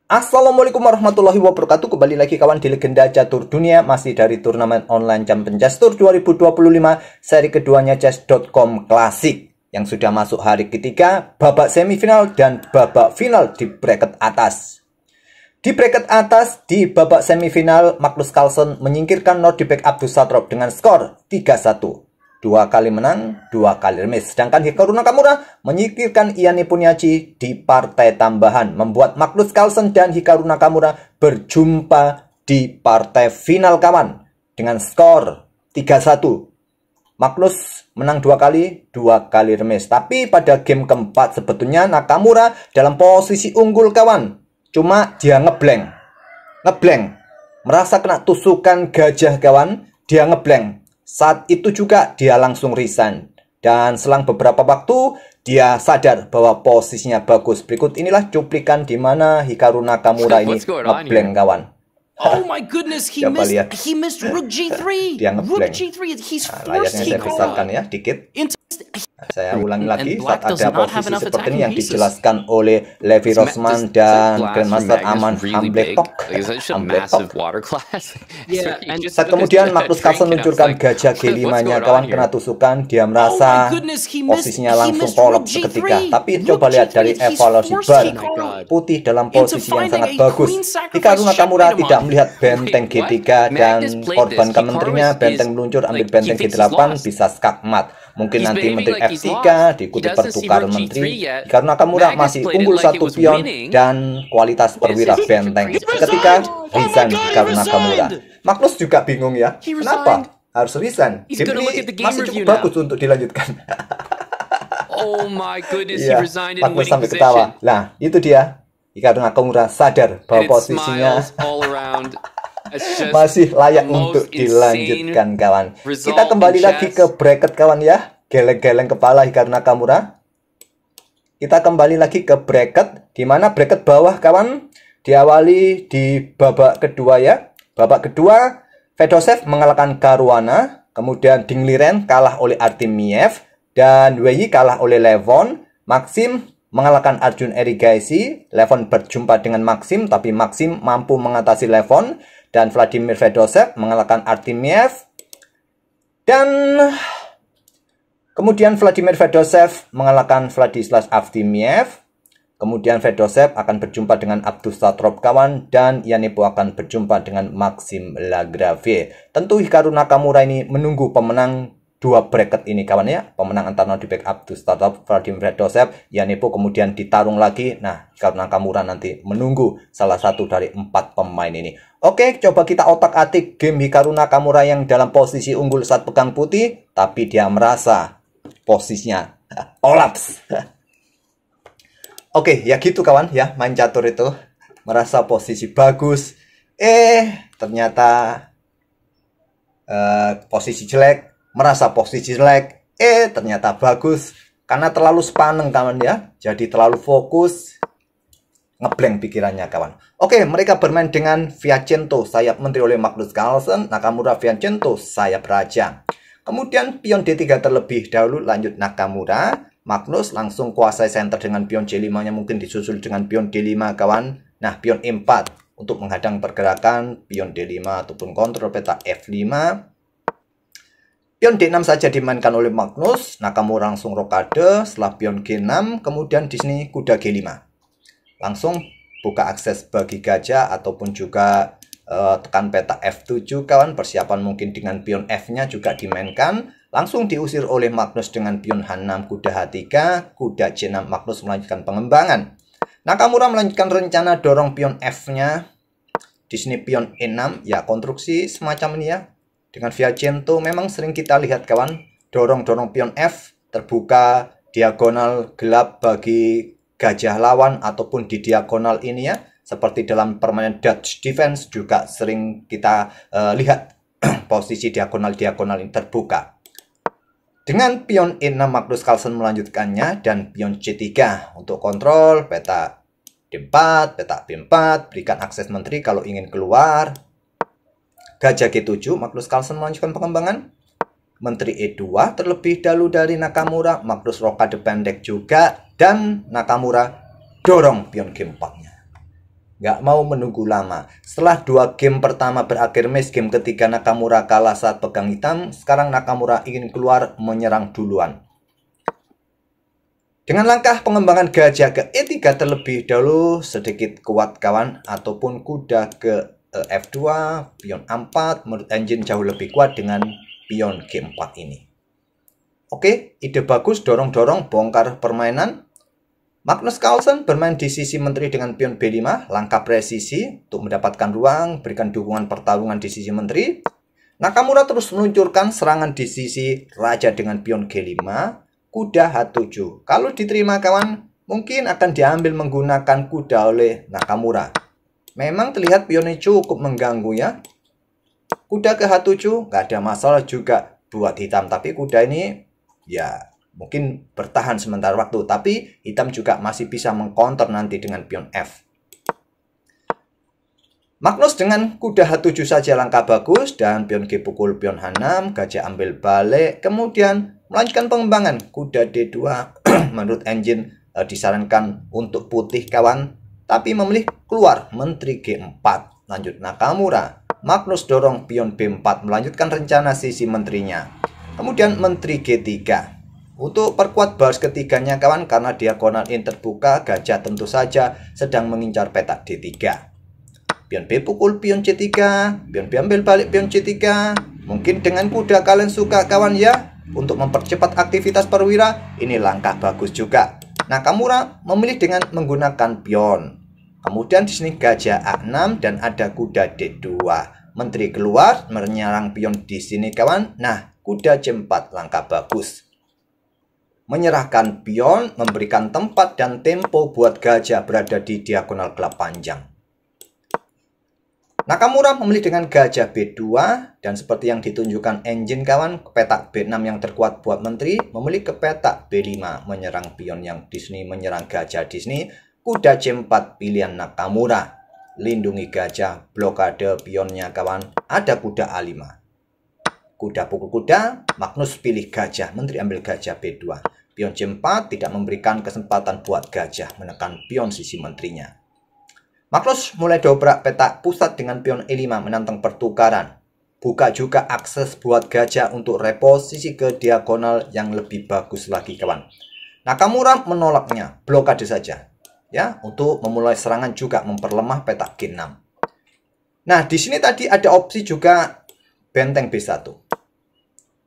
Assalamualaikum warahmatullahi wabarakatuh. Kembali lagi kawan di Legenda Catur Dunia, masih dari turnamen online Champion Chess Tour 2025 seri keduanya chess.com Classic yang sudah masuk hari ketiga, babak semifinal dan babak final di bracket atas. Di bracket atas, di babak semifinal, Magnus Carlsen menyingkirkan Nordibek Abdussatrob dengan skor 3-1. 2 kali menang, 2 kali remis. Sedangkan Hikaru Nakamura menyingkirkan Ian Nepomniachtchi di partai tambahan, membuat Magnus Carlsen dan Hikaru Nakamura berjumpa di partai final kawan dengan skor 3-1. Magnus menang 2 kali remis. Tapi pada game keempat sebetulnya Nakamura dalam posisi unggul kawan. Cuma dia ngeblank. Merasa kena tusukan gajah kawan, dia ngeblank. Saat itu juga dia langsung resign. Dan selang beberapa waktu dia sadar bahwa posisinya bagus. Berikut inilah cuplikan di mana Hikaru Nakamura ini ngeblank kawan. Oh my goodness, he missed Rook G3. Dia ngeblank. Rook G3. He's Layarnya forced saya besarkan ya dikit. Saya ulangi lagi saat ada posisi seperti ini yang dijelaskan oleh Levi Rosman dan Grandmaster Aman Hambletok. Saat kemudian Magnus Carlsen meluncurkan gajah G5-nya kawan, kena tusukan, dia merasa posisinya langsung kolaps seketika. Tapi coba lihat dari evaluasi bar, putih dalam posisi yang sangat bagus. Hikaru Nakamura tidak melihat benteng G3 dan korbankan menterinya, benteng meluncur ambil benteng G8 bisa skakmat. Mungkin nanti menteri F3 diikuti pertukaran menteri. Karena Nakamura masih unggul 1 pion dan kualitas perwira benteng. Ketika resign karena Nakamura, Magnus juga bingung ya, kenapa harus resign? Game ini masih cukup bagus untuk dilanjutkan. Oh my goodness, ya, Magnus sampai ketawa. Nah, itu dia. Hikaru Nakamura sadar bahwa posisinya masih layak untuk dilanjutkan kawan. Kita kembali lagi ke bracket kawan ya. Geleng-geleng kepala Hikaru Nakamura. Kita kembali lagi ke bracket, di mana bracket bawah kawan diawali di babak kedua ya. Babak kedua Fedoshev mengalahkan Caruana, kemudian Ding Liren kalah oleh Artemiev, dan Wei kalah oleh Levon. Maxim mengalahkan Arjun Erigaisi. Levon berjumpa dengan Maxim, tapi Maxim mampu mengatasi Levon. Dan Vladimir Fedoshev mengalahkan Artemiev. Dan kemudian Vladimir Fedoshev mengalahkan Vladislas Artemiev. Kemudian Fedoshev akan berjumpa dengan Abdussatrob kawan. Dan Yanepo akan berjumpa dengan Maxim Lagrave. Tentu Hikaru Nakamura ini menunggu pemenang dua bracket ini kawan ya. Pemenang antara Nordibek Abdussatrob, Vladimir Fedoshev, Yanepo kemudian ditarung lagi. Nah, Hikaru Nakamura nanti menunggu salah satu dari 4 pemain ini. Oke, coba kita otak-atik game Hikaru Nakamura yang dalam posisi unggul saat pegang putih, tapi dia merasa posisinya kolaps. Oke, ya gitu kawan ya, main catur itu merasa posisi bagus, ternyata posisi jelek, merasa posisi jelek, ternyata bagus karena terlalu sepaneng kawan ya, jadi terlalu fokus. Ngeblank pikirannya kawan. Oke, mereka bermain dengan Fianchetto, sayap menteri oleh Magnus Carlsen. Nakamura Fianchetto, sayap raja. Kemudian pion D3 terlebih dahulu, lanjut Nakamura. Magnus langsung kuasai center dengan pion C5-nya, mungkin disusul dengan pion D5 kawan. Nah, pion E4 untuk menghadang pergerakan pion D5 ataupun kontrol peta F5. Pion D6 saja dimainkan oleh Magnus. Nakamura langsung rokade setelah pion G6, kemudian di sini kuda G5. Langsung buka akses bagi gajah ataupun juga tekan peta F7 kawan. Persiapan mungkin dengan pion F-nya juga dimainkan. Langsung diusir oleh Magnus dengan pion H6, kuda H3, kuda C6. Magnus melanjutkan pengembangan. Nakamura melanjutkan rencana dorong pion F-nya. Di sini pion E6 ya, konstruksi semacam ini ya. Dengan Fianchetto memang sering kita lihat kawan, dorong-dorong pion F, terbuka diagonal gelap bagi gajah lawan ataupun di diagonal ini ya, seperti dalam permainan Dutch Defense juga sering kita lihat posisi diagonal ini terbuka. Dengan pion E6 Magnus Carlsen melanjutkannya dan pion C3 untuk kontrol peta D4, peta B4, berikan akses menteri kalau ingin keluar. Gajah G7 Magnus Carlsen melanjutkan pengembangan. Menteri E2 terlebih dahulu dari Nakamura, Magnus rokade pendek juga, dan Nakamura dorong pion G4-nya. Nggak mau menunggu lama. Setelah 2 game pertama berakhir match, game ketiga Nakamura kalah saat pegang hitam. Sekarang Nakamura ingin keluar menyerang duluan. Dengan langkah pengembangan gajah ke E3 terlebih dahulu, sedikit kuat kawan, ataupun kuda ke F2, pion A4, menurut engine jauh lebih kuat dengan pion G4 ini. Oke, ide bagus, dorong-dorong, bongkar permainan. Magnus Carlsen bermain di sisi menteri dengan pion B5, langkah presisi untuk mendapatkan ruang, berikan dukungan pertarungan di sisi menteri. Nakamura terus meluncurkan serangan di sisi raja dengan pion G5, kuda H7. Kalau diterima kawan, mungkin akan diambil menggunakan kuda oleh Nakamura. Memang terlihat pionnya cukup mengganggu ya. Kuda ke H7, nggak ada masalah juga buat hitam, tapi kuda ini ya mungkin bertahan sementara waktu, tapi hitam juga masih bisa mengcounter nanti dengan pion F. Magnus dengan kuda H7 saja langkah bagus, dan pion G pukul pion H6, gajah ambil balik, kemudian melanjutkan pengembangan kuda D2. Menurut engine disarankan untuk putih kawan, tapi memilih keluar menteri G4. Lanjut Nakamura, Magnus dorong pion B4 melanjutkan rencana sisi menterinya. Kemudian menteri G3. Untuk perkuat baris ketiganya kawan, karena diagonal in terbuka, gajah tentu saja sedang mengincar petak D3. Pion B pukul pion C3, pion B ambil balik pion C3. Mungkin dengan kuda kalian suka kawan ya, untuk mempercepat aktivitas perwira, ini langkah bagus juga. Nakamura memilih dengan menggunakan pion. Kemudian di sini gajah A6 dan ada kuda D2. Menteri keluar menyerang pion di sini kawan. Nah, kuda C4 langkah bagus. Menyerahkan pion, memberikan tempat dan tempo buat gajah berada di diagonal gelap panjang. Nakamura memilih dengan gajah B2, dan seperti yang ditunjukkan engine kawan, petak B6 yang terkuat buat menteri, memilih ke petak B5 menyerang pion yang di sini menyerang gajah di sini. Kuda C4 pilihan Nakamura, lindungi gajah, blokade pionnya kawan. Ada kuda A5. Kuda pukul kuda, Magnus pilih gajah, menteri ambil gajah B2. Pion C4 tidak memberikan kesempatan buat gajah menekan pion sisi menterinya. Magnus mulai dobrak petak pusat dengan pion E5 menantang pertukaran. Buka juga akses buat gajah untuk reposisi ke diagonal yang lebih bagus lagi kawan. Nakamura menolaknya, blokade saja. Ya, untuk memulai serangan juga memperlemah petak G6. Nah, di sini tadi ada opsi juga benteng B1.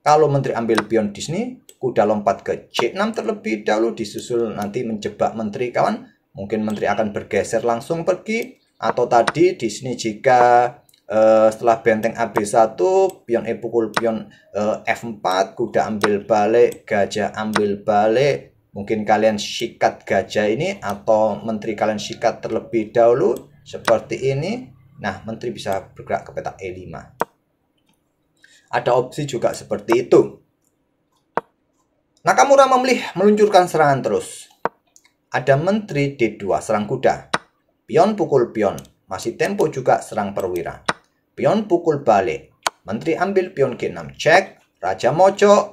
Kalau menteri ambil pion di sini, kuda lompat ke C6 terlebih dahulu, disusul nanti menjebak menteri kawan. Mungkin menteri akan bergeser langsung pergi, atau tadi di sini jika setelah benteng AB1, pion E pukul pion F4, kuda ambil balik, gajah ambil balik. Mungkin kalian sikat gajah ini, atau menteri kalian sikat terlebih dahulu seperti ini. Nah, menteri bisa bergerak ke petak E5. Ada opsi juga seperti itu. Nakamura memilih meluncurkan serangan terus. Ada menteri D2 serang kuda. Pion pukul pion, masih tempo juga serang perwira. Pion pukul balik. Menteri ambil pion G6 cek, raja mojok.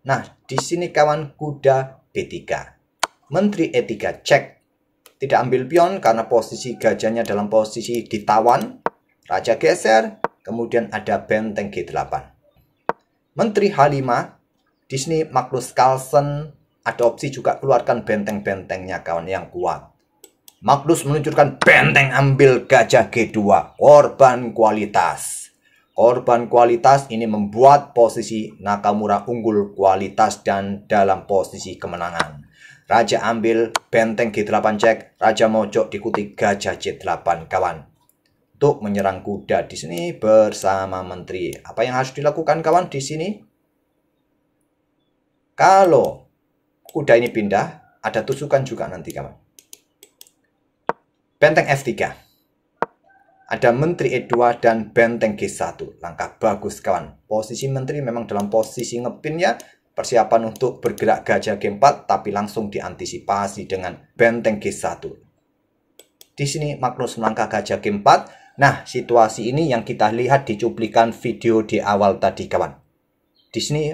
Nah, di sini kawan kuda B3. Menteri E3 cek. Tidak ambil pion karena posisi gajahnya dalam posisi ditawan. Raja geser, kemudian ada benteng G8. Menteri H5. Di sini Magnus Carlsen ada opsi juga keluarkan benteng-bentengnya kawan yang kuat. Magnus meluncurkan benteng ambil gajah G2, korban kualitas. Korban kualitas ini membuat posisi Nakamura unggul kualitas dan dalam posisi kemenangan. Raja ambil, benteng G8 cek, raja mojok diikuti gajah C8 kawan. Untuk menyerang kuda di sini bersama menteri. Apa yang harus dilakukan kawan di sini? Kalau kuda ini pindah, ada tusukan juga nanti kawan. Benteng F3. Ada menteri E2 dan benteng G1. Langkah bagus kawan. Posisi menteri memang dalam posisi ngepin ya. Persiapan untuk bergerak gajah G4, tapi langsung diantisipasi dengan benteng G1. Di sini Magnus melangkah gajah G4. Nah, situasi ini yang kita lihat di cuplikan video di awal tadi kawan. Di sini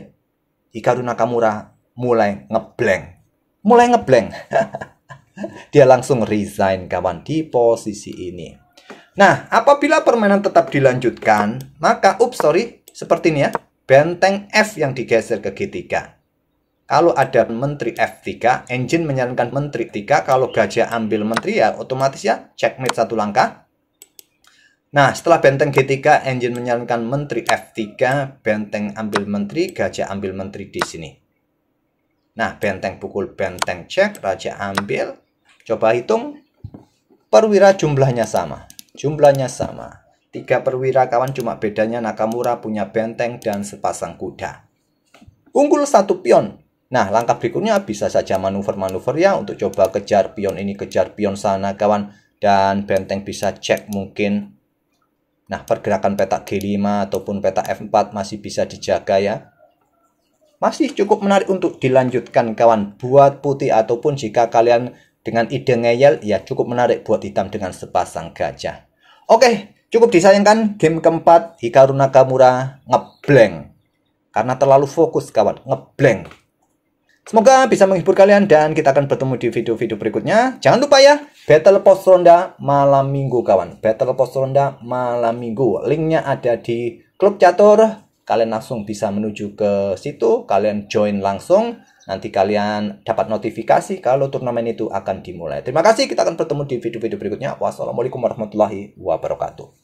Hikaru Nakamura mulai ngeblank. Dia langsung resign kawan di posisi ini. Nah, apabila permainan tetap dilanjutkan, maka seperti ini ya. Benteng F yang digeser ke G3. Kalau ada menteri F3, engine menyarankan menteri 3. Kalau gajah ambil menteri ya otomatis ya checkmate 1 langkah. Nah, setelah benteng G3, engine menyarankan menteri F3, benteng ambil menteri, gajah ambil menteri di sini. Nah, benteng pukul benteng cek, raja ambil. Coba hitung. Perwira jumlahnya sama. Jumlahnya sama. 3 perwira kawan, cuma bedanya Nakamura punya benteng dan sepasang kuda. Unggul 1 pion. Nah, langkah berikutnya bisa saja manuver-manuver ya untuk coba kejar pion ini, kejar pion sana kawan. Dan benteng bisa cek mungkin. Nah, pergerakan petak G5 ataupun petak F4 masih bisa dijaga ya. Masih cukup menarik untuk dilanjutkan kawan. Buat putih ataupun jika kalian dengan ide ngeyel, ya cukup menarik buat hitam dengan sepasang gajah. Oke, cukup disayangkan game keempat Hikaru Nakamura ngeblank. Karena terlalu fokus kawan, ngeblank. Semoga bisa menghibur kalian dan kita akan bertemu di video-video berikutnya. Jangan lupa ya, Battle Post Ronda malam minggu kawan. Battle Post Ronda malam minggu. Linknya ada di klub catur. Kalian langsung bisa menuju ke situ. Kalian join langsung. Nanti kalian dapat notifikasi kalau turnamen itu akan dimulai. Terima kasih, kita akan bertemu di video-video berikutnya. Wassalamualaikum warahmatullahi wabarakatuh.